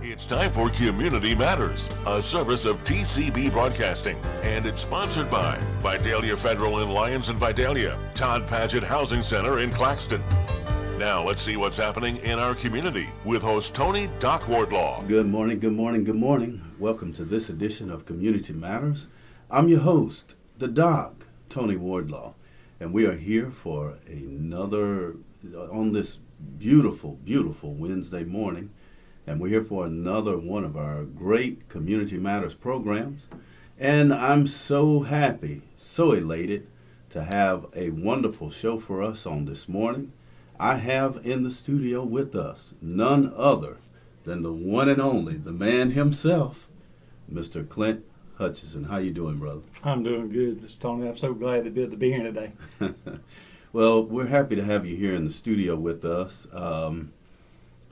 It's time for Community Matters, a service of TCB Broadcasting, and it's sponsored by Vidalia Federal in Lyons and Vidalia, Todd Paget Housing Center in Claxton. Now let's see what's happening in our community with host Tony Doc Wardlaw. Good morning, good morning, good morning. Welcome to this edition of Community Matters. I'm your host, the Doc, Tony Wardlaw, and we are here for another, on this beautiful, beautiful Wednesday morning. And we're here for another one of our great Community Matters programs. And I'm so happy, so elated to have a wonderful show for us on this morning. I have in the studio with us none other than the one and only, the man himself, Mr. Clint Hutcheson. How you doing, brother? I'm doing good, Mr. Tony. I'm so glad to be able to be here today. Well, we're happy to have you here in the studio with us.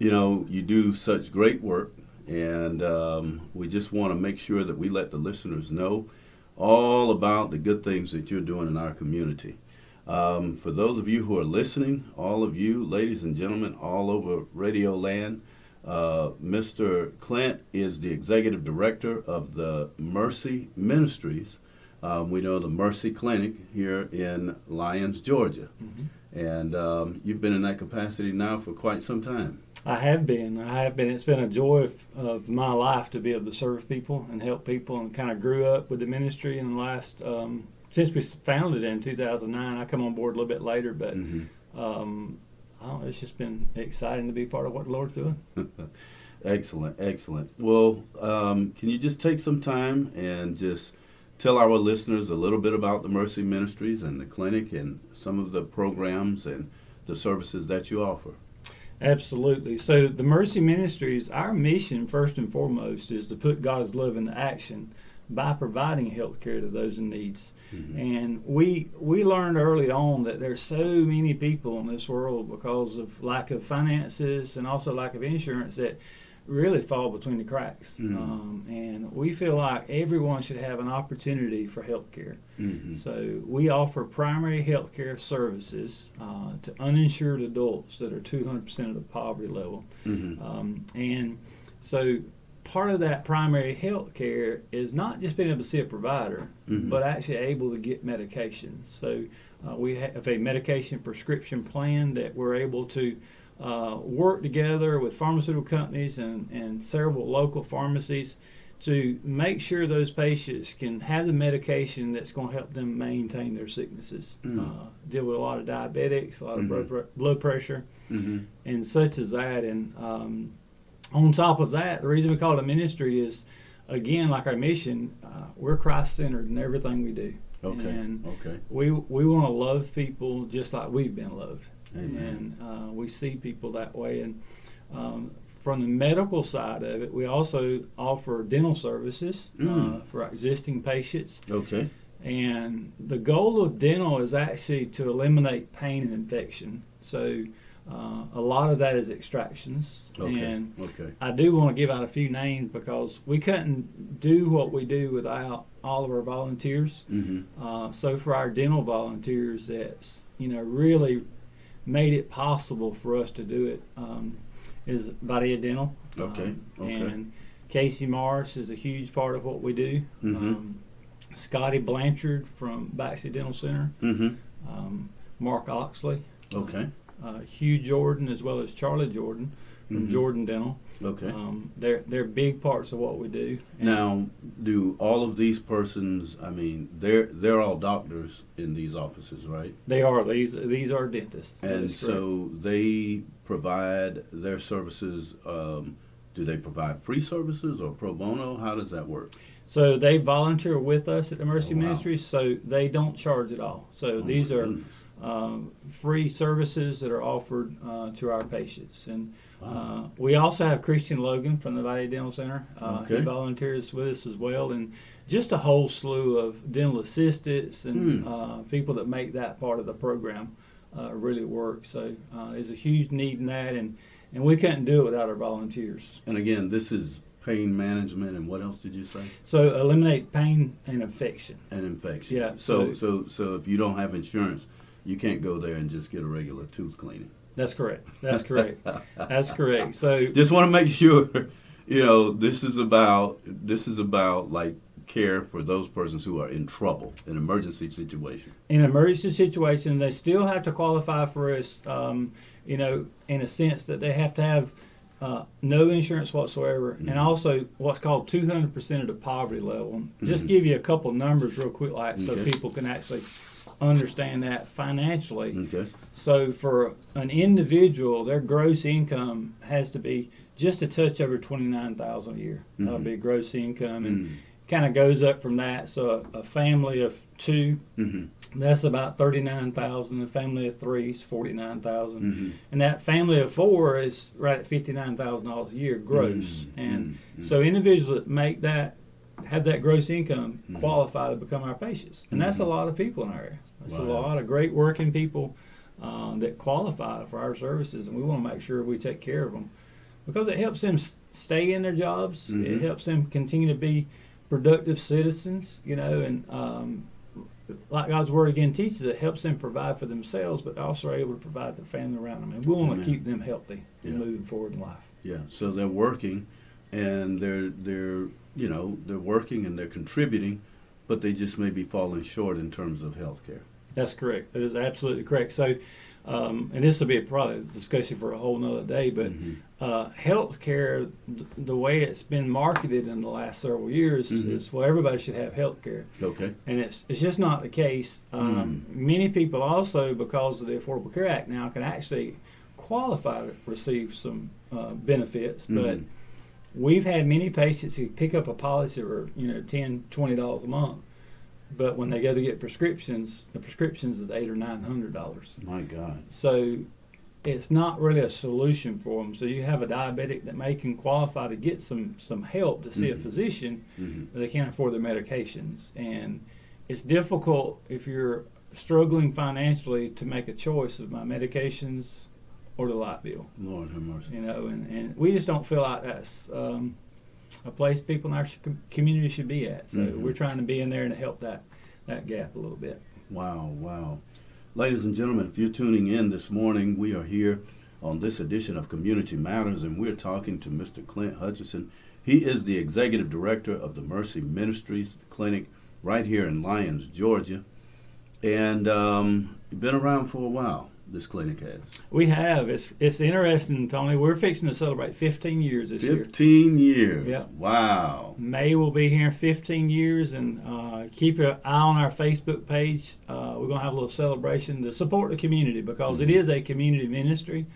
You know, you do such great work, and we just want to make sure that we let the listeners know all about the good things that you're doing in our community. For those of you who are listening, all of you, ladies and gentlemen, all over Radio Land, Mr. Clint is the executive director of the Mercy Ministries. We know the Mercy Clinic here in Lyons, Georgia. Mm-hmm. And you've been in that capacity now for quite some time. I have been. It's been a joy of my life to be able to serve people and help people, and kind of grew up with the ministry in the last, since we founded it in 2009. I come on board a little bit later, but it's just been exciting to be part of what the Lord's doing. Excellent, excellent. Well, can you just take some time and just tell our listeners a little bit about the Mercy Ministries and the clinic and some of the programs and the services that you offer? Absolutely. So the Mercy Ministries, our mission first and foremost is to put God's love into action by providing health care to those in needs. Mm-hmm. And we learned early on that there's so many people in this world, because of lack of finances and also lack of insurance, that really fall between the cracks. Mm-hmm. And we feel like everyone should have an opportunity for health care. Mm-hmm. So we offer primary health care services to uninsured adults that are 200% of the poverty level. Mm-hmm. And so part of that primary health care is not just being able to see a provider, mm-hmm. but actually able to get medication. So we have a medication prescription plan that we're able to work together with pharmaceutical companies and several local pharmacies to make sure those patients can have the medication that's going to help them maintain their sicknesses. Deal with a lot of diabetics, a lot mm-hmm. of blood pressure, mm-hmm. and such as that. And on top of that, the reason we call it a ministry is, again, like our mission, we're Christ-centered in everything we do. Okay. And okay. we want to love people just like we've been loved. Amen. And we see people that way. And from the medical side of it, we also offer dental services for our existing patients. Okay. And the goal of dental is actually to eliminate pain and infection. So a lot of that is extractions. Okay. And okay. I do want to give out a few names, because we couldn't do what we do without all of our volunteers. Mm-hmm. So for our dental volunteers, that's really made it possible for us to do it, is Vidalia Dental. Okay. And Casey Morris is a huge part of what we do. Mm-hmm. Scotty Blanchard from Baxley Dental Center. Mm-hmm. Mark Oxley. Okay. Hugh Jordan, as well as Charlie Jordan from mm-hmm. Jordan Dental. Okay. They're big parts of what we do. Now, do all of these persons, they're all doctors in these offices, right? They are. These are dentists. And so they provide their services, do they provide free services or pro bono? How does that work? So they volunteer with us at the Mercy wow. Ministries, so they don't charge at all. So these are free services that are offered to our patients. And wow. We also have Christian Logan from the Vidalia Dental Center. Okay. He volunteers with us as well, and just a whole slew of dental assistants and people that make that part of the program really work. So there's a huge need in that, and we couldn't do it without our volunteers. And again, this is pain management, and what else did you say? So eliminate pain and infection. And infection. Yeah. So if you don't have insurance, you can't go there and just get a regular tooth cleaning. That's correct. That's correct. That's correct. So just want to make sure You know, this is about like care for those persons who are in trouble, an emergency situation. In an emergency situation, they still have to qualify for us, in a sense that they have to have no insurance whatsoever, and also what's called 200% of the poverty level. Just give you a couple numbers real quick, so people can actually understand that financially. Okay. So for an individual, their gross income has to be just a touch over $29,000 a year. That'll be gross income, and kind of goes up from that. So a family of two, that's about $39,000. A family of three is $49,000, and that family of four is right at $59,000 a year gross. And so individuals that make that, have that gross income, qualify to become our patients, and that's a lot of people in our area. That's a lot of great working people that qualify for our services, and we want to make sure we take care of them because it helps them stay in their jobs. It helps them continue to be productive citizens, and like God's Word again teaches, it helps them provide for themselves, but also are able to provide their family around them. And we want to keep them healthy and moving forward in life. Yeah. So they're working, and they're working and they're contributing, but they just may be falling short in terms of health care. That's correct. That is absolutely correct. So, and this will be probably a discussion for a whole nother day, but health care, the way it's been marketed in the last several years is, well, everybody should have health care. Okay. And it's just not the case. Many people also, because of the Affordable Care Act now, can actually qualify to receive some benefits, but we've had many patients who pick up a policy for $10, $20 a month, but when they go to get prescriptions, the prescriptions is $800 or $900. My God! So it's not really a solution for them. So you have a diabetic that may can qualify to get some help to see a physician, but they can't afford their medications, and it's difficult if you're struggling financially to make a choice of my medications or the light bill. Lord have mercy. And we just don't feel like that's a place people in our community should be at. So we're trying to be in there and help that gap a little bit. Wow. Ladies and gentlemen, if you're tuning in this morning, we are here on this edition of Community Matters, and we're talking to Mr. Clint Hutcheson. He is the Executive Director of the Mercy Ministries Clinic right here in Lyons, Georgia. And you've been around for a while. This clinic has. We have. It's interesting, Tony. We're fixing to celebrate 15 years this year. 15 years. Yep. Wow. May will be here 15 years, and keep an eye on our Facebook page. We're going to have a little celebration to support the community because it is a community ministry.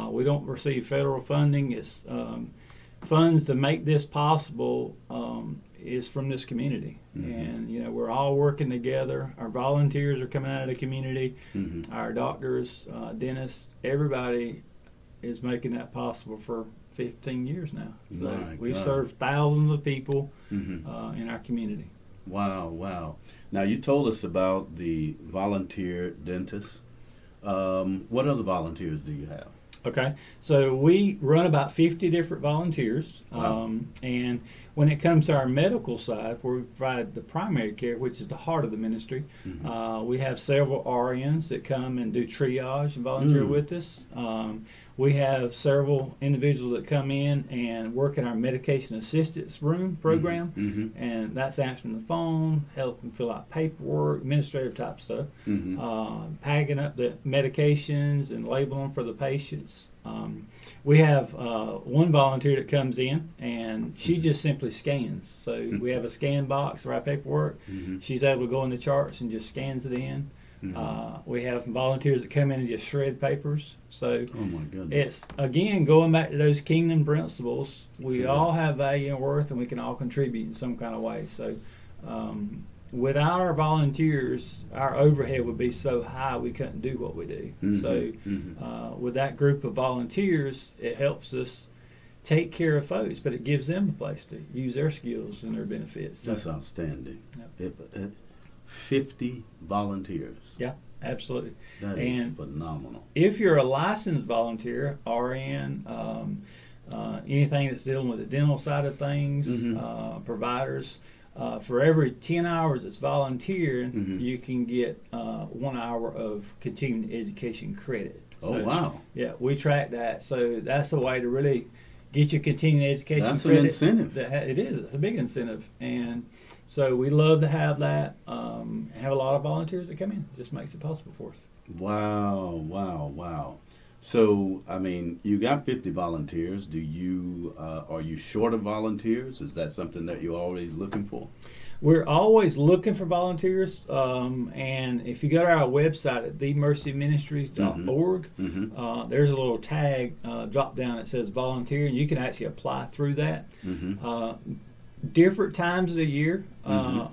We don't receive federal funding. It's funds to make this possible is from this community. And we're all working together. Our volunteers are coming out of the community. Our doctors, dentists, everybody is making that possible for 15 years now. So we serve thousands of people in our community. Wow. Now you told us about the volunteer dentists. What other volunteers do you have? Okay, so we run about 50 different volunteers, and when it comes to our medical side, where we provide the primary care, which is the heart of the ministry, we have several RNs that come and do triage and volunteer with us. We have several individuals that come in and work in our medication assistance room program, and that's answering the phone, helping fill out paperwork, administrative type stuff, packing up the medications and labeling them for the patients. We have one volunteer that comes in and she just simply scans. So we have a scan box for our paperwork. She's able to go in the charts and just scans it in. We have volunteers that come in and just shred papers. So oh my goodness. It's, again, going back to those kingdom principles. We all have value and worth, and we can all contribute in some kind of way. So without our volunteers, our overhead would be so high we couldn't do what we do. So with that group of volunteers, it helps us take care of folks, but it gives them a place to use their skills and their benefits. So, that's outstanding. Yep. 50 volunteers. Yeah, absolutely. That is phenomenal. If you're a licensed volunteer, RN, anything that's dealing with the dental side of things, providers, for every 10 hours it's volunteering, you can get 1 hour of continuing education credit. So, oh, wow. Yeah, we track that. So that's a way to really get your continuing education That's an credit. incentive. It is. It's a big incentive, and so we love to have that. And have a lot of volunteers that come in. It just makes it possible for us. Wow, wow, wow. So, I mean, you got 50 volunteers. Do you, are you short of volunteers? Is that something that you're always looking for? We're always looking for volunteers, and if you go to our website at themercyministries.org, there's a little tag drop down that says volunteer, and you can actually apply through that. Different times of the year,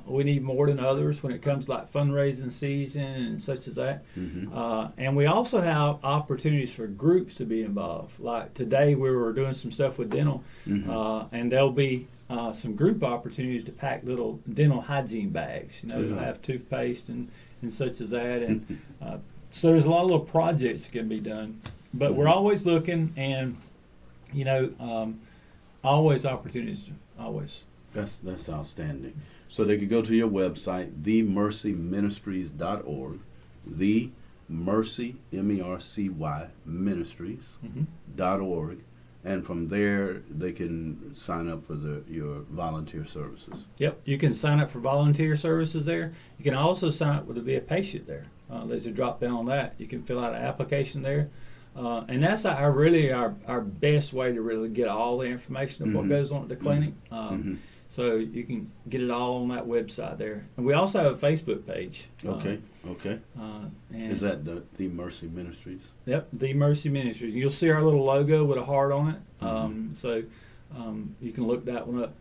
we need more than others when it comes to like fundraising season and such as that. And we also have opportunities for groups to be involved. Like today, we were doing some stuff with dental, and there'll be some group opportunities to pack little dental hygiene bags. You know, to have toothpaste and such as that. And so there's a lot of little projects that can be done. But we're always looking, and you know, always opportunities, always. That's outstanding. So they could go to your website, themercyministries.org, the Mercy, M-E-R-C-Y, ministries.org, and from there they can sign up for your volunteer services. Yep, you can sign up for volunteer services there. You can also sign up to be a patient there. There's a drop down on that. You can fill out an application there. And that's our best way to really get all the information of what goes on at the clinic. So you can get it all on that website there. And we also have a Facebook page. Okay. Is that the Mercy Ministries? Yep, The Mercy Ministries. You'll see our little logo with a heart on it. So you can look that one up.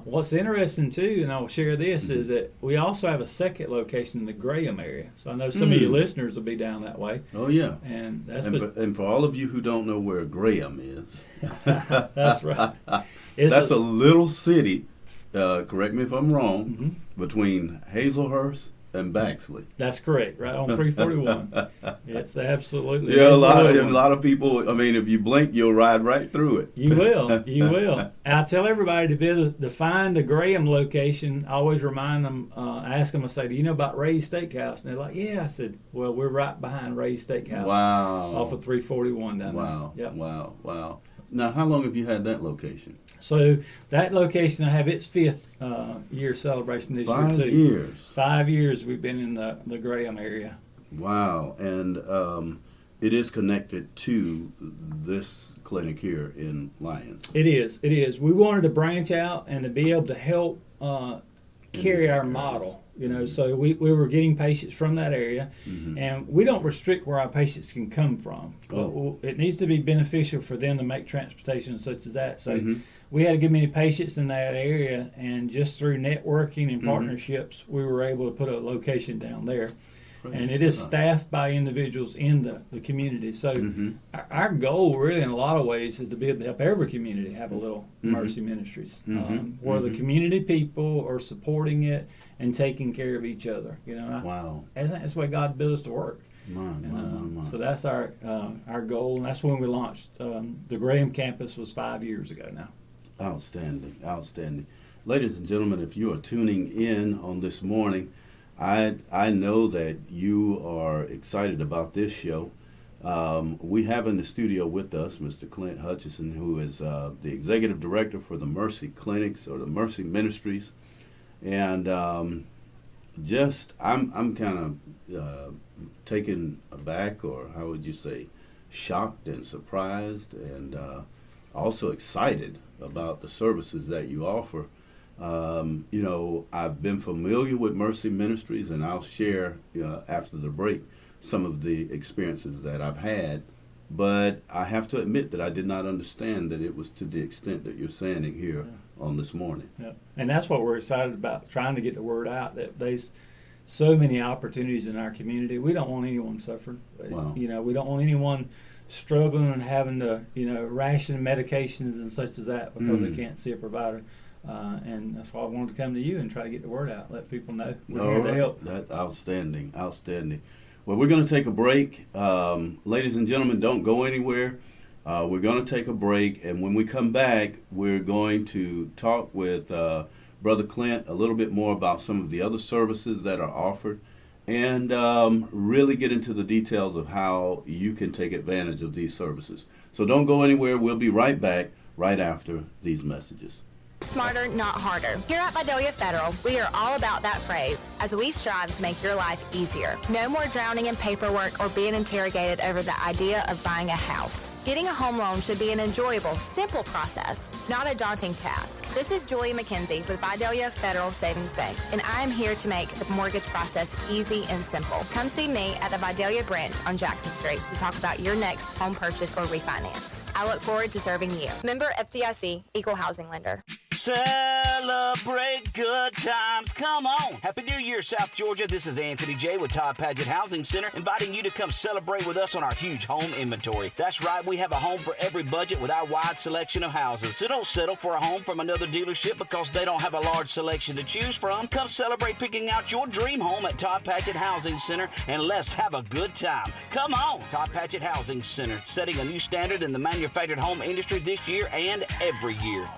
What's interesting too, and I'll share this, is that we also have a second location in the Graham area. So I know some of your listeners will be down that way. Oh yeah. And that's and for all of you who don't know where Graham is, that's right. That's a little city. Correct me if I'm wrong. Between Hazelhurst and Baxley. That's correct, right on 341. It's absolutely. Yeah, a lot of people. I mean, if you blink, you'll ride right through it. You will. And I tell everybody to find the Graham location. I always remind them, ask them, I say, do you know about Ray's Steakhouse? And they're like, yeah. I said, well, we're right behind Ray's Steakhouse. Wow. Off of 341 down wow. there. Yep. Wow. Now, how long have you had that location? So that location, I have its 5th year celebration this year too. 5 years. 5 years we've been in the Graham area. Wow, and it is connected to this clinic here in Lyons. It is. We wanted to branch out and to be able to help carry our model. You know, so we were getting patients from that area, and we don't restrict where our patients can come from. But it needs to be beneficial for them to make transportation such as that. So we had a good many patients in that area, and just through networking and partnerships, we were able to put a location down there. And it is staffed by individuals in the community. So our goal really in a lot of ways is to be able to help every community have a little Mercy Ministries, where the community people are supporting it and taking care of each other. You know, wow. That's the way God built us to work. My. So that's our goal, and that's when we launched. The Graham campus was 5 years ago now. Outstanding. Ladies and gentlemen, if you are tuning in on this morning, I know that you are excited about this show. We have in the studio with us Mr. Clint Hutcheson, who is the executive director for the Mercy Clinics or the Mercy Ministries, and I'm kind of taken aback, or how would you say, shocked and surprised, and also excited about the services that you offer. You know, I've been familiar with Mercy Ministries, and I'll share after the break some of the experiences that I've had. But I have to admit that I did not understand that it was to the extent that you're saying it here on this morning. Yeah. And that's what we're excited about, trying to get the word out that there's so many opportunities in our community. We don't want anyone suffering. Wow. You know, we don't want anyone struggling and having to, ration medications and such as that because they can't see a provider. And that's why I wanted to come to you and try to get the word out, let people know we're here to help. That's outstanding. Well, we're going to take a break. Ladies and gentlemen, don't go anywhere. We're going to take a break, and when we come back, we're going to talk with Brother Clint a little bit more about some of the other services that are offered, and really get into the details of how you can take advantage of these services. So don't go anywhere. We'll be right back right after these messages. Smarter, not harder. Here at Vidalia Federal, we are all about that phrase as we strive to make your life easier. No more drowning in paperwork or being interrogated over the idea of buying a house. Getting a home loan should be an enjoyable, simple process, not a daunting task. This is Julia McKenzie with Vidalia Federal Savings Bank, and I am here to make the mortgage process easy and simple. Come see me at the Vidalia branch on Jackson Street to talk about your next home purchase or refinance. I look forward to serving you. Member FDIC, Equal Housing Lender. Celebrate good times. Come on. Happy New Year, South Georgia. This is Anthony J. with Todd Paget Housing Center, inviting you to come celebrate with us on our huge home inventory. That's right. We have a home for every budget with our wide selection of houses. So don't settle for a home from another dealership because they don't have a large selection to choose from. Come celebrate picking out your dream home at Todd Paget Housing Center, and let's have a good time. Come on. Todd Paget Housing Center, setting a new standard in the manufactured home industry this year and every year.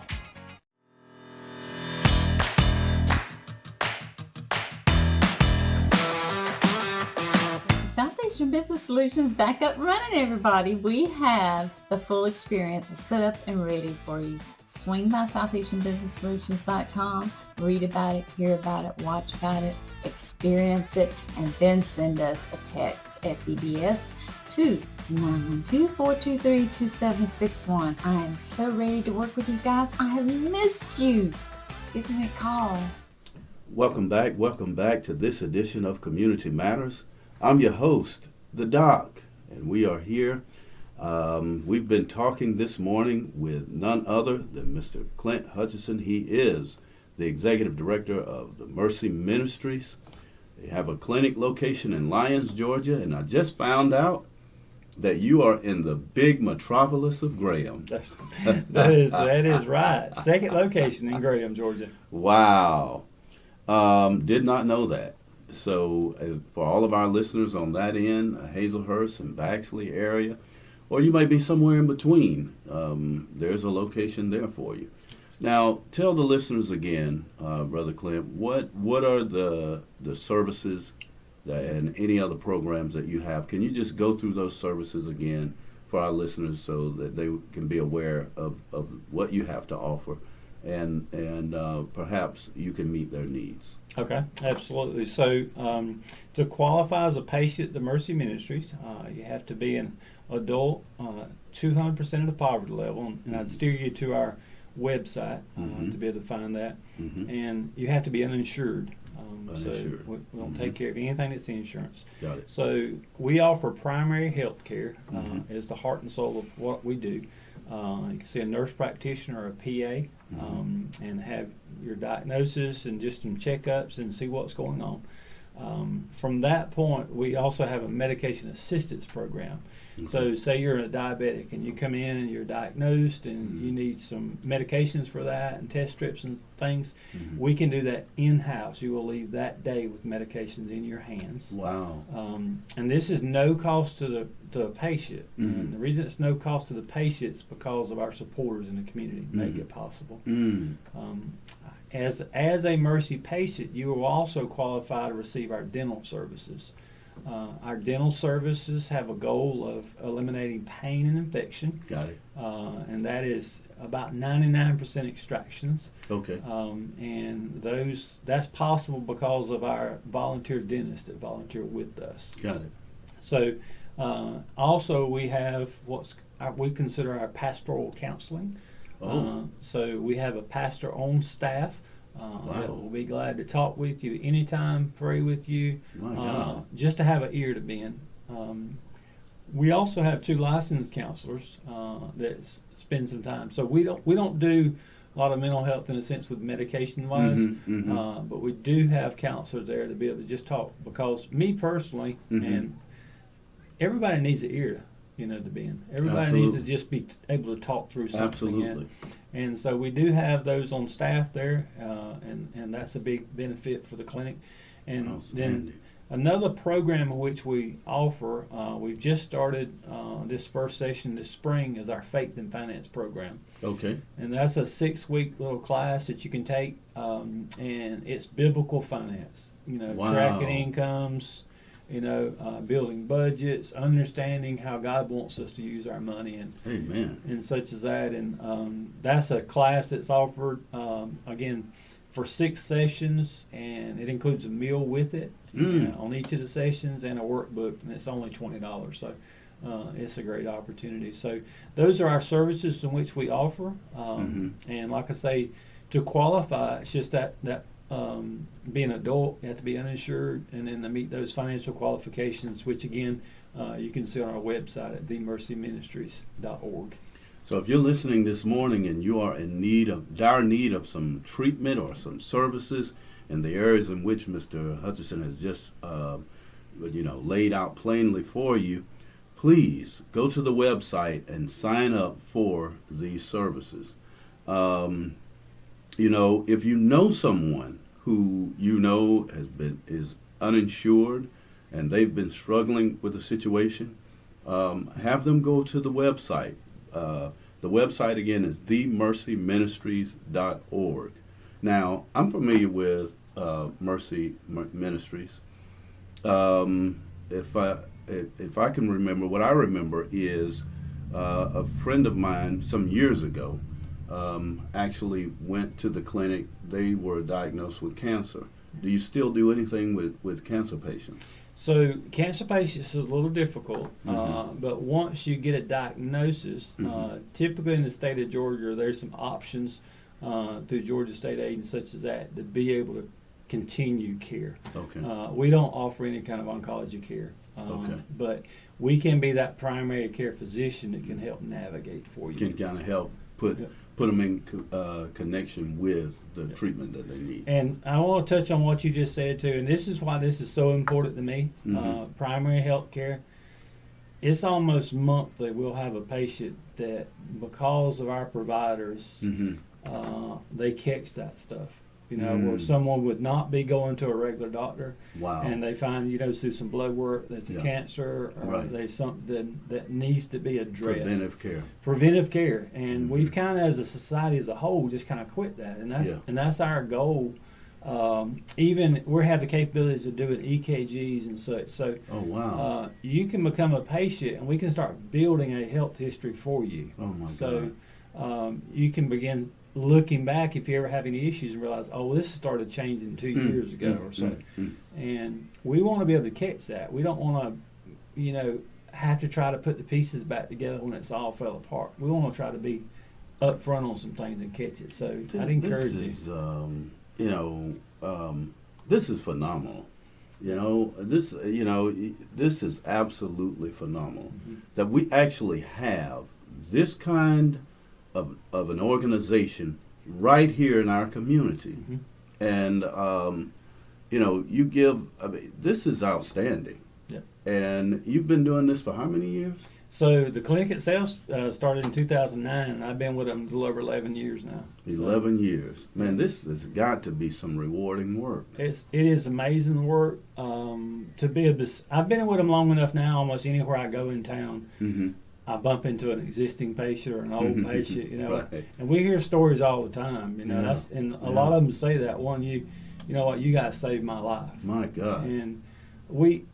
Southeastern Business Solutions back up running, everybody. We have the full experience set up and ready for you. Swing by SoutheasternBusinessSolutions.com, read about it, hear about it, watch about it, experience it, and then send us a text, SEDS, to 112-423-2761. I am so ready to work with you guys. I have missed you. Give me a call. Welcome back to this edition of Community Matters. I'm your host, the Doc, and we are here. We've been talking this morning with none other than Mr. Clint Hutcheson. He is the Executive Director of the Mercy Ministries. They have a clinic location in Lyons, Georgia, and I just found out that you are in the big metropolis of Graham. That is right. Second location in Graham, Georgia. Wow. Did not know that. So for all of our listeners on that end, Hazelhurst and Baxley area, or you might be somewhere in between, there's a location there for you. Now, tell the listeners again, Brother Clint, what are the services and any other programs that you have? Can you just go through those services again for our listeners so that they can be aware of what you have to offer, and perhaps you can meet their needs? Okay, absolutely. So to qualify as a patient at the Mercy Ministries, you have to be an adult, 200% of the poverty level, and I'd steer you to our website to be able to find that. And you have to be uninsured. So we don't take care of anything that's insurance. Got it. So we offer primary health care as the heart and soul of what we do. You can see a nurse practitioner or a PA and have your diagnosis and just some checkups and see what's going on. From that point, we also have a medication assistance program. So say you're a diabetic and you come in and you're diagnosed and you need some medications for that and test strips and things, we can do that in-house. You will leave that day with medications in your hands. Wow. And this is no cost to the patient. And the reason it's no cost to the patient is because of our supporters in the community make it possible. As a Mercy patient, you will also qualify to receive our dental services. Our dental services have a goal of eliminating pain and infection. Got it. And that is about 99% extractions. Okay. And that's possible because of our volunteer dentists that volunteer with us. Got it. So also we have we consider our pastoral counseling. So we have a pastor on staff that will be glad to talk with you anytime, pray with you, just to have an ear to bend. We also have 2 licensed counselors that spend some time. So we don't do a lot of mental health in a sense with medication wise, but we do have counselors there to be able to just talk, because me personally, and everybody needs an ear to bend. Everybody needs to just be able to talk through something. Absolutely. And so we do have those on staff there, and that's a big benefit for the clinic. And then another program in which we offer, we've just started this first session this spring, is our Faith and Finance program. Okay. And that's a 6-week little class that you can take, and it's biblical finance. Tracking incomes, building budgets, understanding how God wants us to use our money, and such as that. And that's a class that's offered again for 6 sessions, and it includes a meal with it on each of the sessions and a workbook, and it's only $20. So it's a great opportunity. So those are our services in which we offer. And like I say, to qualify, it's just that being an adult, you have to be uninsured, and then to meet those financial qualifications, which again, you can see on our website at themercyministries.org. So if you're listening this morning and you are in dire need of some treatment or some services in the areas in which Mr. Hutcheson has just laid out plainly for you, please go to the website and sign up for these services. If you know someone who is uninsured and they've been struggling with a situation, have them go to the website. The website again is themercyministries.org. Now, I'm familiar with Mercy Ministries. If I can remember, what I remember is a friend of mine some years ago actually went to the clinic. They were diagnosed with cancer. Do you still do anything with cancer patients? So cancer patients is a little difficult, but once you get a diagnosis, typically in the state of Georgia, there's some options through Georgia State Aid such as that to be able to continue care. Okay. We don't offer any kind of oncology care, but we can be that primary care physician that can help navigate for you. Can kind of help put them in connection with the treatment that they need. And I want to touch on what you just said too, and this is why this is so important to me. Primary health care, it's almost monthly we'll have a patient that because of our providers, they catch that stuff. Where someone would not be going to a regular doctor, and they find, through some blood work that's a cancer, or there's something that needs to be addressed. Preventive care. And we've kind of, as a society as a whole, just kind of quit that. And that's our goal. Even we have the capabilities of doing EKGs and such. So you can become a patient, and we can start building a health history for you. Oh my God. So you can begin looking back if you ever have any issues and realize, this started changing 2 years ago or so. And we want to be able to catch that. We don't want to, have to try to put the pieces back together when it's all fell apart. We want to try to be up front on some things and catch it. So I'd encourage you. This is phenomenal. This is absolutely phenomenal that we actually have this kind of an organization right here in our community. And this is outstanding. And you've been doing this for how many years? So the clinic itself started in 2009, and I've been with them a little over 11 years now. 11 years. Man, this has got to be some rewarding work. It is amazing work. I've been with them long enough now, almost anywhere I go in town, I bump into an existing patient or an old patient, and we hear stories all the time, and a lot of them say that one, you know what, you guys saved my life. My God. And we,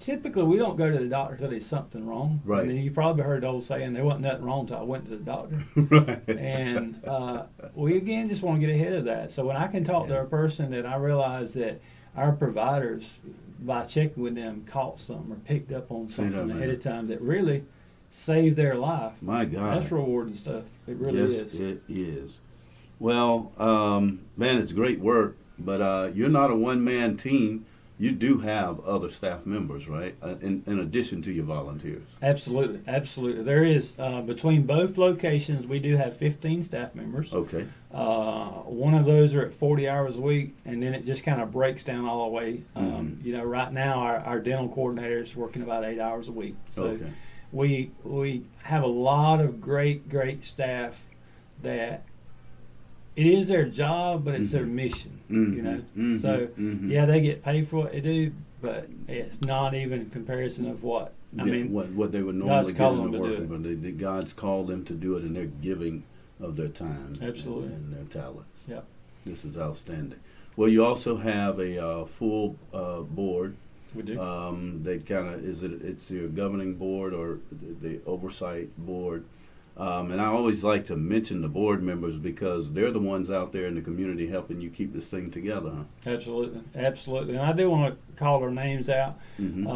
typically we don't go to the doctor till there's something wrong. Right. And then you probably heard the old saying, there wasn't nothing wrong till I went to the doctor. Right. And we again just want to get ahead of that. So when I can talk to a person that I realize that our providers, by checking with them, caught something or picked up on something ahead of time that really saved their life. My God. That's rewarding stuff. It really is. Yes, it is. Well, man, it's great work, but you're not a one-man team. You do have other staff members, right? In addition to your volunteers. Absolutely, absolutely. There is, between both locations, we do have 15 staff members. Okay. One of those are at 40 hours a week, and then it just kind of breaks down all the way. Right now, our dental coordinator is working about 8 hours a week. So we have a lot of great staff that it is their job, but it's their mission, So, they get paid for what they do, but it's not even a comparison of what what they would normally get in the work, but God's called them to do it, and they're giving of their time, absolutely, and their talents. Yeah, this is outstanding. Well, you also have a full board We do. They kind of it's your governing board or the oversight board. And I always like to mention the board members because they're the ones out there in the community helping you keep this thing together. Huh? Absolutely, absolutely. And I do want to call their names out. Mm-hmm.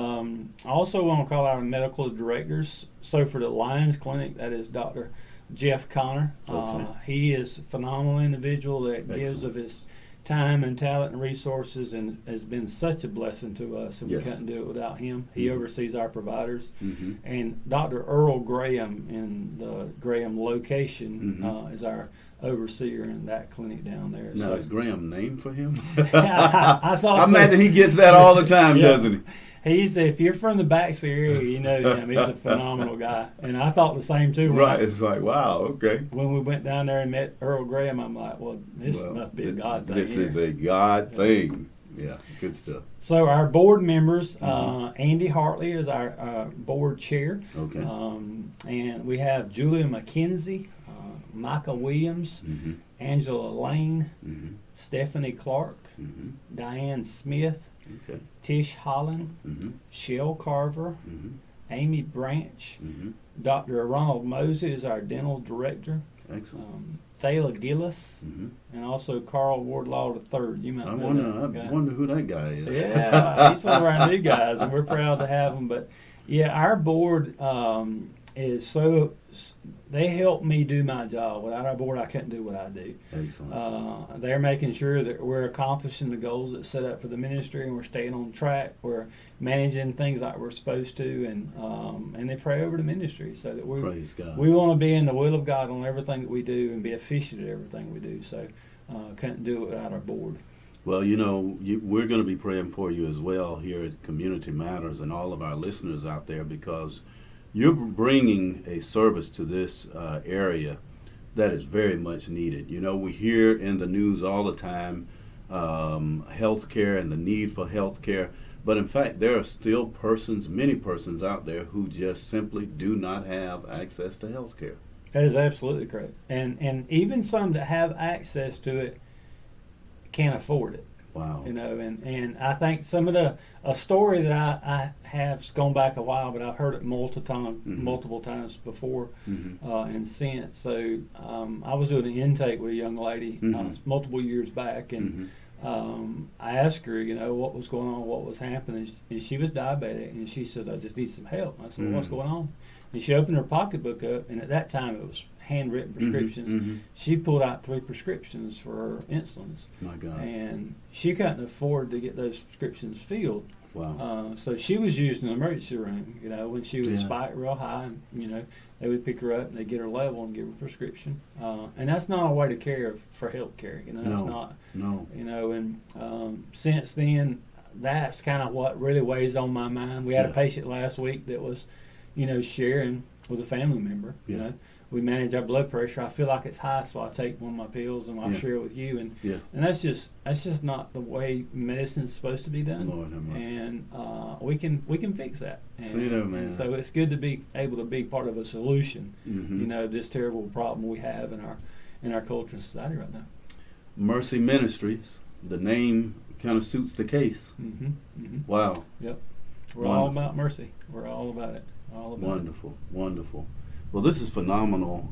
I also want to call our medical directors. So for the Lions Clinic, that is Dr. Jeff Connor. Okay. He is a phenomenal individual that gives Excellent. of his time and talent and resources, and has been such a blessing to us, and Yes. we couldn't do it without him. He Mhm. oversees our providers. Mm-hmm. And Dr. Earl Graham in the Graham location Mhm. is our overseer in that clinic down there. Now, So is Graham named for him? I thought I so. imagine he gets that all the time, Yeah. doesn't he? If you're from the Baxter area, you know him. He's a phenomenal guy. And I thought the same too. Right. It's like, wow, okay. When we went down there and met Earl Graham, I'm like, well, this Well, must be a God thing. This here. is a God thing. Yeah, good stuff. So our board members, Mhm. Andy Hartley is our board chair. Okay. And we have Julia McKenzie, Micah Williams, Mm-hmm. Angela Lane, Mm-hmm. Stephanie Clark, Mm-hmm. Diane Smith, Okay. Tish Holland, Mm-hmm. Shell Carver, Mm-hmm. Amy Branch, Mm-hmm. Dr. Ronald Mosey is our dental director, Excellent. Thala Gillis, Mm-hmm. and also Carl Wardlaw III. You might I know wonder. that I guy. wonder who that guy is. Yeah, he's one of our new guys, and we're proud to have him. But yeah, our board is so. They help me do my job. Without our board, I couldn't do what I do. Excellent. They're making sure that we're accomplishing the goals that's set up for the ministry, and we're staying on track. We're managing things like we're supposed to, and they pray over the ministry so that Praise God. we want to be in the will of God on everything that we do and be efficient at everything we do. So couldn't do it without our board. Well, you know, we're going to be praying for you as well here at Community Matters and all of our listeners out there, because you're bringing a service to this area that is very much needed. You know, we hear in the news all the time healthcare and the need for healthcare, but in fact, there are still many persons out there who just simply do not have access to healthcare. That is absolutely correct. And even some that have access to it can't afford it. Wow. You know, and I think some of a story that I have gone back a while, but I've heard it multiple times before Mm-hmm. and since. So I was doing an intake with a young lady multiple years back, and I asked her, you know, what was going on, what was happening, and she was diabetic, and she said, I just need some help. I said, well, what's going on? And she opened her pocketbook up, and at that time it was handwritten prescriptions. Mm-hmm. She pulled out 3 prescriptions for her insulins, My God. and she couldn't afford to get those prescriptions filled. Wow. So she was used in the emergency room, you know, when she would Yeah. spike real high, and, you know, they would pick her up and they'd get her level and give her a prescription. And that's not a way to care for health care, you know, that's not, No. you know, and since then, that's kind of what really weighs on my mind. We had a Yeah. patient last week that was, you know, sharing with a family member, you Yeah. know. We manage our blood pressure. I feel like it's high, so I take one of my pills and I Yeah. share it with you. And Yeah. and that's just not the way medicine's supposed to be done. Lord have mercy. And we can fix that. And, See there, man. and so it's good to be able to be part of a solution. Mhm. You know, this terrible problem we have in our culture and society right now. Mercy Ministries. The name kind of suits the case. Wow. Yep. We're Wonderful. all about mercy. We're all about it. All about Wonderful. Wonderful. Well, this is phenomenal.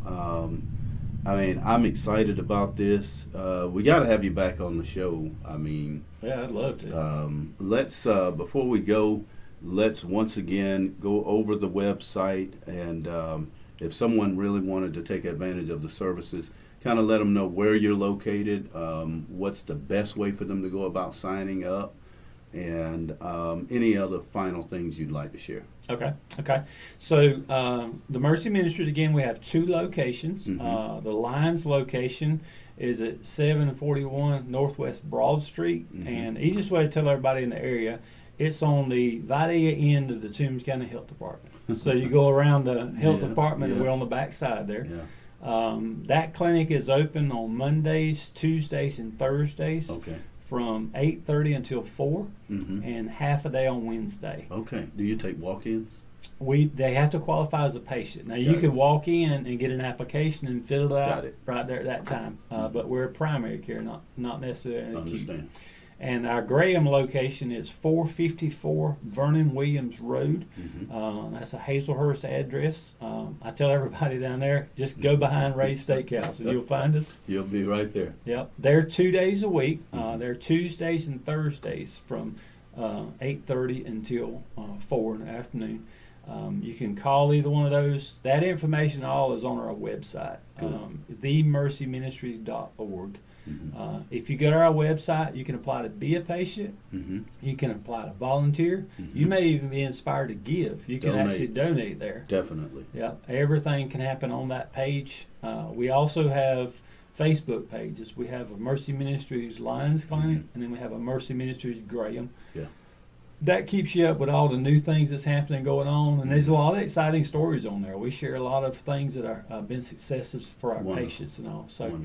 I mean, I'm excited about this. We got to have you back on the show. I mean, it. Yeah, I'd love to. let's before we go, let's once again go over the website, and if someone really wanted to take advantage of the services, kind of let them know where you're located, what's the best way for them to go about signing up, and any other final things you'd like to share. Okay. So the Mercy Ministries, again, we have 2 locations. Mhm. The Lions location is at 741 Northwest Broad Street, Mhm. and easiest way to tell everybody in the area, it's on the Vidalia end of the Toombs County Health Department. So you go around the health Yeah, department, and yeah. we're on the back side there. Yeah. That clinic is open on Mondays, Tuesdays, and Thursdays Okay. from 8:30 until 4, Mm-hmm. and half a day on Wednesday. Okay. Do you take walk-ins? They have to qualify as a patient. Now you Got can it. walk in and get an application and fill it out Got it. right there at that time. But we're primary care, not necessarily acute. Understand. And our Graham location is 454 Vernon Williams Road. That's a Hazelhurst address. I tell everybody down there, just go behind Ray's Steakhouse and you'll find us. You'll be right there. Yep. They're 2 days a week. They're Tuesdays and Thursdays from 8:30 until 4 in the afternoon. You can call either one of those. That information all is on our website, themercyministries.org. If you go to our website, you can apply to be a patient. You can apply to volunteer. You may even be inspired to give. You can actually donate there. Definitely. Yeah, everything can happen on that page. We also have Facebook pages. We have a Mercy Ministries Lions Clinic, and then we have a Mercy Ministries Graham. Yeah. That keeps you up with all the new things that's happening, going on, and there's a lot of exciting stories on there. We share a lot of things that are been successes for our patients and all. So,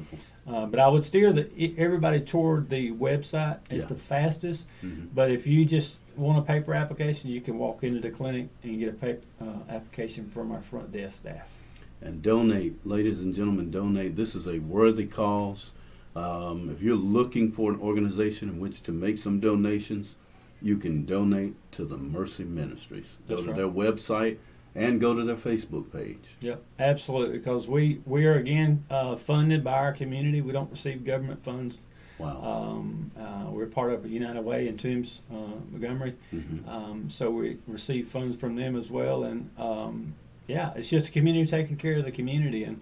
but I would steer everybody toward the website. It's the fastest. But if you just want a paper application, you can walk into the clinic and get a paper application from our front desk staff. And donate, ladies and gentlemen, donate. This is a worthy cause. If you're looking for an organization in which to make some donations, you can donate to the Mercy Ministries. Go to their website and go to their Facebook page. Yep, absolutely, because we are, again, funded by our community. We don't receive government funds. Wow. We're part of United Way in Toombs, Montgomery, so we receive funds from them as well. And yeah, it's just a community taking care of the community, and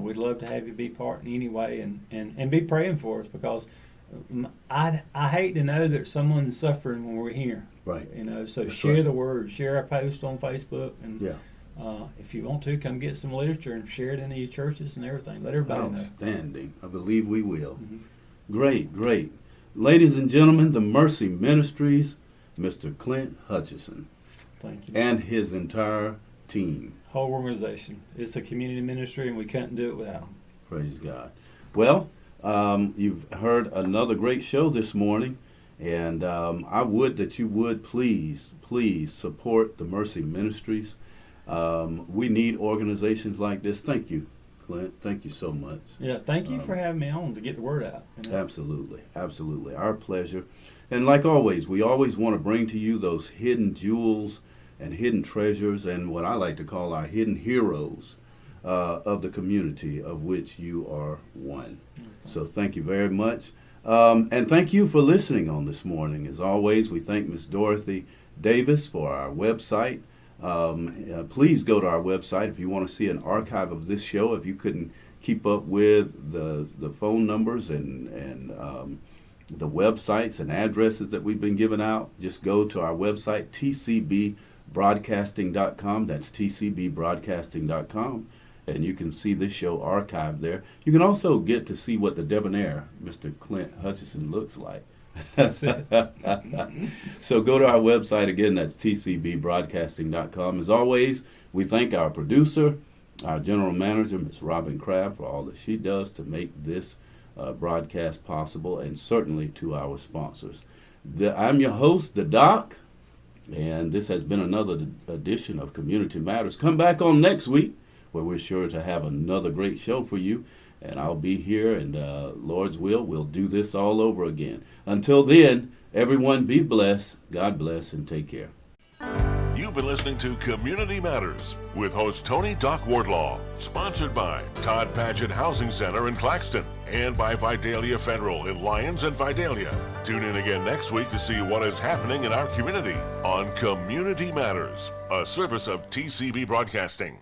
we'd love to have you be part in any way and be praying for us, because I hate to know that someone's suffering when we're here. Right. You know, so That's share right. the word, share our post on Facebook, and if you want to, come get some literature and share it into your churches and everything. Let everybody know. Outstanding. I believe we will. Great, great. Ladies and gentlemen, the Mercy Ministries, Mr. Clint Hutcheson. Thank you. And his entire team. Whole organization. It's a community ministry, and we couldn't do it without them. Praise God. Well, you've heard another great show this morning, and I would that you would please support the Mercy Ministries. We need organizations like this. Thank you, Clint. Thank you so much. Yeah, thank you for having me on to get the word out. You know? Absolutely, absolutely. Our pleasure. And like always, we always want to bring to you those hidden jewels and hidden treasures, and what I like to call our hidden heroes of the community of which you are one. So thank you very much. And thank you for listening on this morning. As always, we thank Miss Dorothy Davis for our website. Please go to our website if you want to see an archive of this show. If you couldn't keep up with the phone numbers and the websites and addresses that we've been giving out, just go to our website, tcbbroadcasting.com. That's tcbbroadcasting.com. And you can see this show archived there. You can also get to see what the debonair Mr. Clint Hutcheson looks like. That's it. So go to our website again, that's tcbbroadcasting.com. As always, we thank our producer, our general manager, Ms. Robin Crabb, for all that she does to make this broadcast possible, and certainly to our sponsors. I'm your host, the Doc, and this has been another edition of Community Matters. Come back on next week, where we're sure to have another great show for you. And I'll be here, and Lord's will, we'll do this all over again. Until then, everyone be blessed, God bless, and take care. You've been listening to Community Matters with host Tony Doc Wardlaw, sponsored by Todd Paget Housing Center in Claxton and by Vidalia Federal in Lyons and Vidalia. Tune in again next week to see what is happening in our community on Community Matters, a service of TCB Broadcasting.